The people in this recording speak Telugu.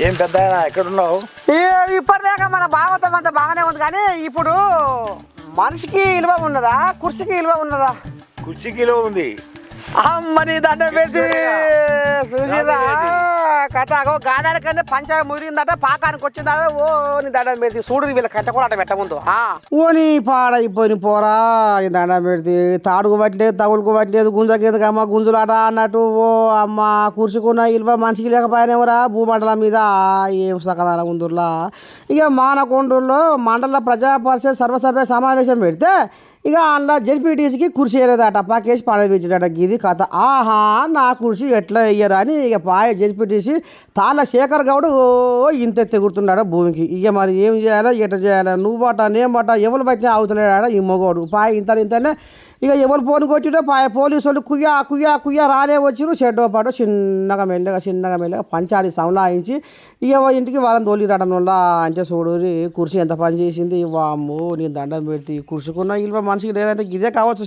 ఏం పెద్ద ఎక్కడున్నావు? ఇప్పటిదాకా మన భాగవతం అంతా బాగానే ఉంది, కానీ ఇప్పుడు మనిషికి విలువ ఉన్నదా, కుర్చీకి విలువ ఉన్నదా? కుర్చీకిలో ఉంది. అమ్మని దండ పెట్టి చూసిరా కథ గానాడి కంటే పంచాయ ముదిరిందట, పాకానికి వచ్చిందట. ఓ నీ దండం పెడితే చూడు, వీళ్ళ కట్ట కూడా అట్ట పెట్టముందు. ఓని పాడైపోయి పోరా, నీ దండం పెడితే తాడుకు పట్టలేదు, తగులుకు పట్టలేదు, గుంజకేందుకు అమ్మ గుంజులాట అన్నట్టు. ఓ అమ్మ కూర్చుకున్న ఇల్వ మనిషికి లేకపోయినవరా భూమండలం మీద. ఏం సకదాల ఉందుర్లా. ఇక మానకొండూరులో మండల ప్రజా పరిషత్ సర్వసభ్య సమావేశం పెడితే ఇక అందులో జెడ్పీటీసీకి కుర్చీ వేయలేదట, పక్కేసి పడవేయించాడట. ఇది కథ. ఆహా నా కుర్చీ ఎట్లా వేయరా అని ఇక పాయ జెడ్పీటీసీ తాళ్ళ శేఖర్ గౌడ్ ఇంత ఎత్తుకుడుతున్నాడు భూమికి. ఇక మరి ఏం చేయాలా, ఎట్లా చేయాలా, నువ్వు బట్ట నేను బట్ట ఎవరు పట్టినా అవుతలేడా ఈ మొగోడు. పాయ ఇంతనే ఇక ఎవరు ఫోన్ కొట్టిడో పాయ పోలీసు వాళ్ళు కుయ్యా కుయ్యా కుయ్యా రానే వచ్చిరు. షెడ్డో పాటు చిన్నగా మెల్లగా పంచాలి సంలాయించి ఇక ఇంటికి వాళ్ళని తోలిరాటం వల్ల. అంటే చూడు కుర్చీ ఎంత పని చేసింది. వామ్మో నీ దండం పెట్టి కుర్చీకున్న ఇల్వ మనిషికి లేదంటే ఇదే కావచ్చు.